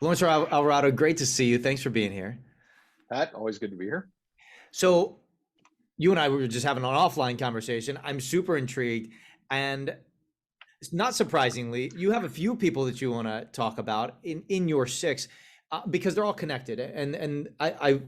Laurance Alvarado, great to see you. Thanks for being here. Pat, always good to be here. So, you and I were just having an offline conversation. I'm super intrigued, and not surprisingly, you have a few people that you want to talk about in your six, because they're all connected. And I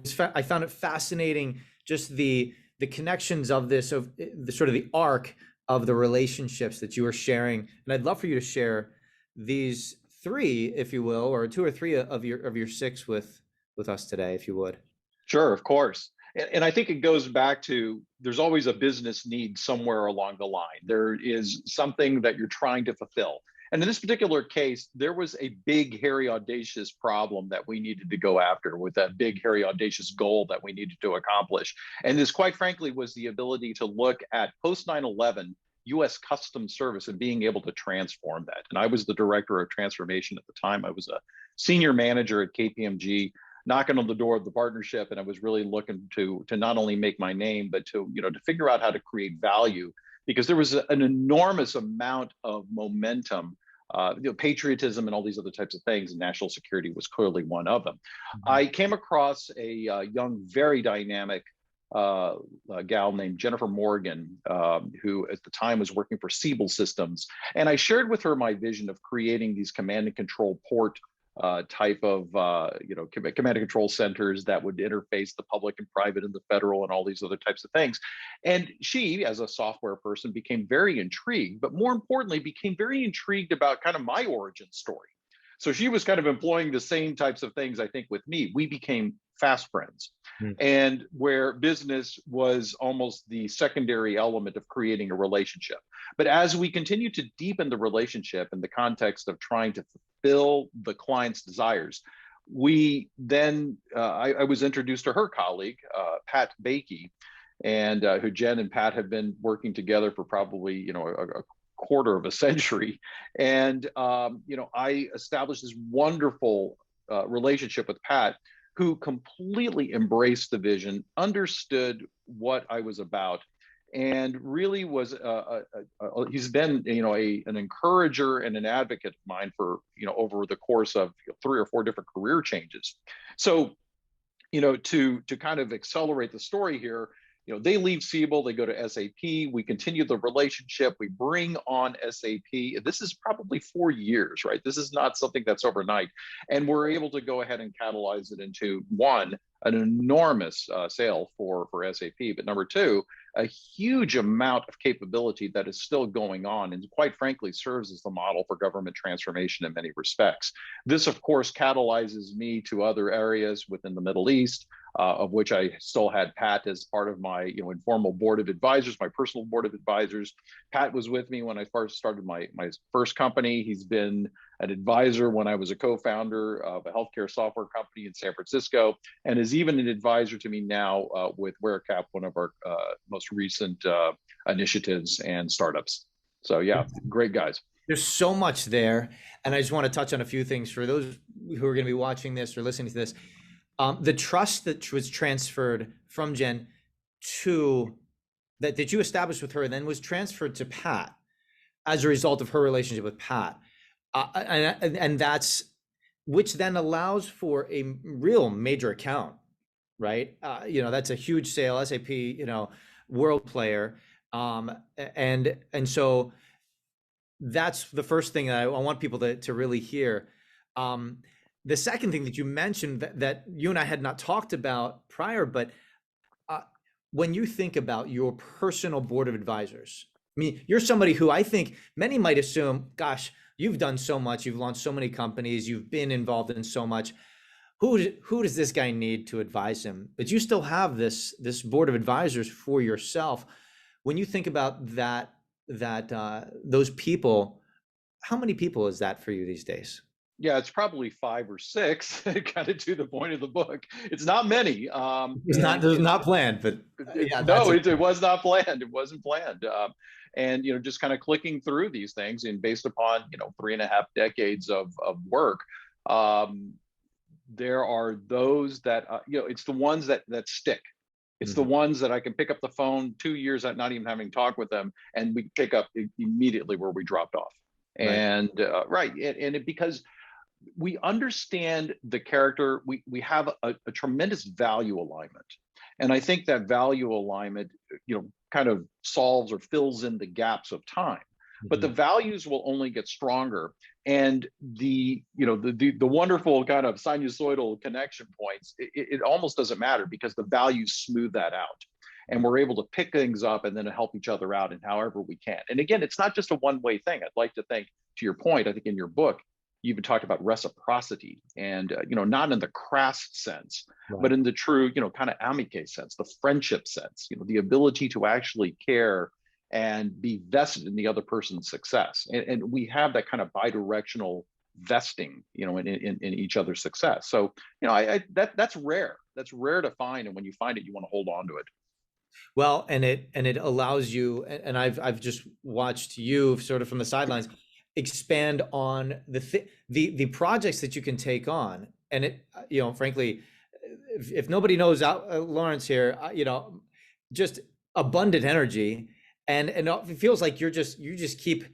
found it fascinating, just the connections of this, of the sort of the arc of the relationships that you are sharing. And I'd love for you to share these three, if you will, or two or three of your six with us today, if you would. Sure, of course. And I think it goes back to there's always a business need somewhere along the line. There is something that you're trying to fulfill. And in this particular case, there was a big, hairy, audacious problem that we needed to go after with that big, hairy, audacious goal that we needed to accomplish. And this, quite frankly, was the ability to look at post 9/11 US Customs Service and being able to transform that. And I was the director of transformation at the time. I was a senior manager at KPMG, knocking on the door of the partnership, and I was really looking to not only make my name, but to figure out how to create value, because there was an enormous amount of momentum, patriotism and all these other types of things, and national security was clearly one of them. Mhm. I came across a young, very dynamic a gal named Jennifer Morgan, who at the time was working for Siebel Systems. And I shared with her my vision of creating these command and control port type of command and control centers that would interface the public and private and the federal and all these other types of things. And she, as a software person, became very intrigued, but more importantly, became very intrigued about kind of my origin story. So she was kind of employing the same types of things, I think, with me. We became fast friends. Mm. And where business was almost the secondary element of creating a relationship. But as we continue to deepen the relationship in the context of trying to fulfill the client's desires, we then, I was introduced to her colleague, Pat Bakey, and who Jen and Pat have been working together for probably, a quarter of a century. And, I established this wonderful relationship with Pat, who completely embraced the vision, understood what I was about, and really was he's been an encourager and an advocate of mine for over the course of three or four different career changes. So to kind of accelerate the story here, they leave Siebel, they go to SAP. We continue the relationship. We bring on SAP. This is probably 4 years, right? This is not something that's overnight. And we're able to go ahead and catalyze it into one, an enormous sale for SAP, but number two, a huge amount of capability that is still going on and quite frankly serves as the model for government transformation in many respects. This, of course, catalyzes me to other areas within the Middle East, of which I still had Pat as part of my informal board of advisors, my personal board of advisors. Pat was with me when I first started my first company. He's been an advisor when I was a co-founder of a healthcare software company in San Francisco, and is even an advisor to me now with WearCap, one of our most recent initiatives and startups. So yeah, great guys. There's so much there, and I just want to touch on a few things for those who are going to be watching this or listening to this. The trust that was transferred from Jen to that you established with her, and then was transferred to Pat as a result of her relationship with Pat, and that's which then allows for a real major account, right? That's a huge sale, SAP, world player, and so that's the first thing that I want people to really hear. The second thing that you mentioned that you and I had not talked about prior, but when you think about your personal board of advisors, I mean, you're somebody who I think many might assume, gosh, you've done so much, you've launched so many companies, you've been involved in so much. Who does this guy need to advise him? But you still have this board of advisors for yourself. When you think about those people, how many people is that for you these days? Yeah, it's probably five or six, kind of to the point of the book. It's not many. It was not planned, but yeah, that's No, it. it was not planned. It wasn't planned. And just kind of clicking through these things, and based upon 3.5 decades of work, there are those that it's the ones that stick. It's the Mhm. ones that I can pick up the phone 2 years at not even having talked with them, and we pick up immediately where we dropped off. Right. And right, and because we understand the character. We have a tremendous value alignment, and I think that value alignment, kind of solves or fills in the gaps of time. But the Mhm. values will only get stronger, and the wonderful kind of sinusoidal connection points. It almost doesn't matter because the values smooth that out, and we're able to pick things up and then help each other out in however we can. And again, it's not just a one-way thing. I'd like to think, to your point, I think in your book you even talked about reciprocity, and not in the crass sense, but Right. in the true, kind of amicus sense, the friendship sense, the ability to actually care and be vested in the other person's success. And we have that kind of bidirectional vesting, in each other's success. So, that's rare. That's rare to find. And when you find it, you want to hold on to it. Well, and it allows you, and I've just watched you sort of from the sidelines expand on the projects that you can take on, and frankly, if nobody knows Laurance here, just abundant energy, and it feels like you just keep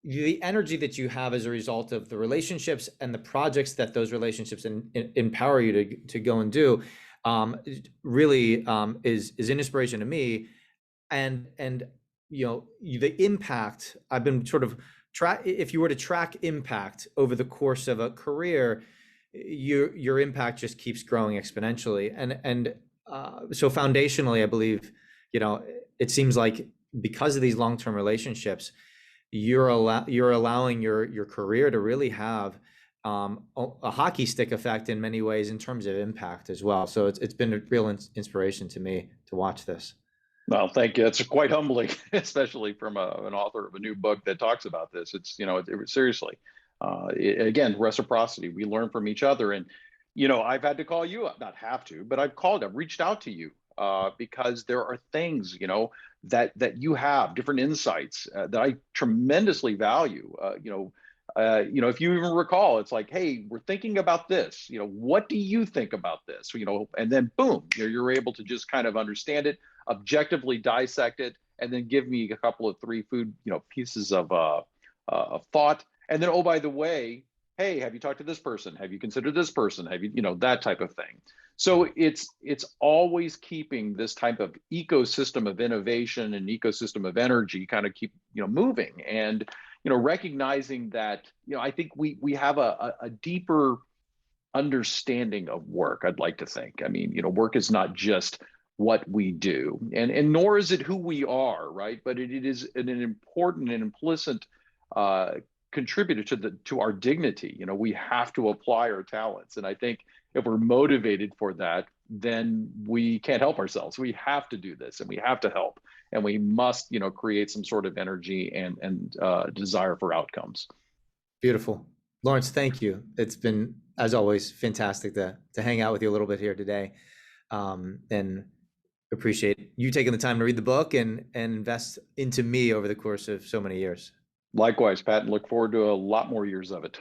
the energy that you have as a result of the relationships and the projects that those relationships empower you to go and do, um, really is an inspiration to me. And the impact I've been sort of track. If you were to track impact over the course of a career, your impact just keeps growing exponentially. And so foundationally, I believe, it seems like because of these long-term relationships, you're allowing your career to really have a hockey stick effect in many ways in terms of impact as well. So it's been a real inspiration to me to watch this. Well, thank you. It's quite humbling, especially from an author of a new book that talks about this. It's, seriously, again, reciprocity. We learn from each other. And, I've had to call you up, not have to, but I've reached out to you because there are things, that you have, different insights that I tremendously value. If you even recall, it's like, hey, we're thinking about this. What do you think about this? And then boom, you're able to just kind of understand it, objectively dissect it, and then give me a couple of three food, pieces of thought. And then, oh, by the way, hey, have you talked to this person? Have you considered this person? Have you, that type of thing. So it's always keeping this type of ecosystem of innovation and ecosystem of energy kind of keep moving, and recognizing that I think we have a deeper understanding of work. I'd like to think. I mean, work is not just what we do, and nor is it who we are, right? But it is an important and implicit contributor to our dignity. We have to apply our talents, and I think if we're motivated for that, then we can't help ourselves. We have to do this, and we have to help, and we must, create some sort of energy and desire for outcomes. Beautiful. Laurance, thank you. It's been, as always, fantastic to hang out with you a little bit here today. And appreciate you taking the time to read the book and invest into me over the course of so many years. Likewise, Pat, and look forward to a lot more years of it.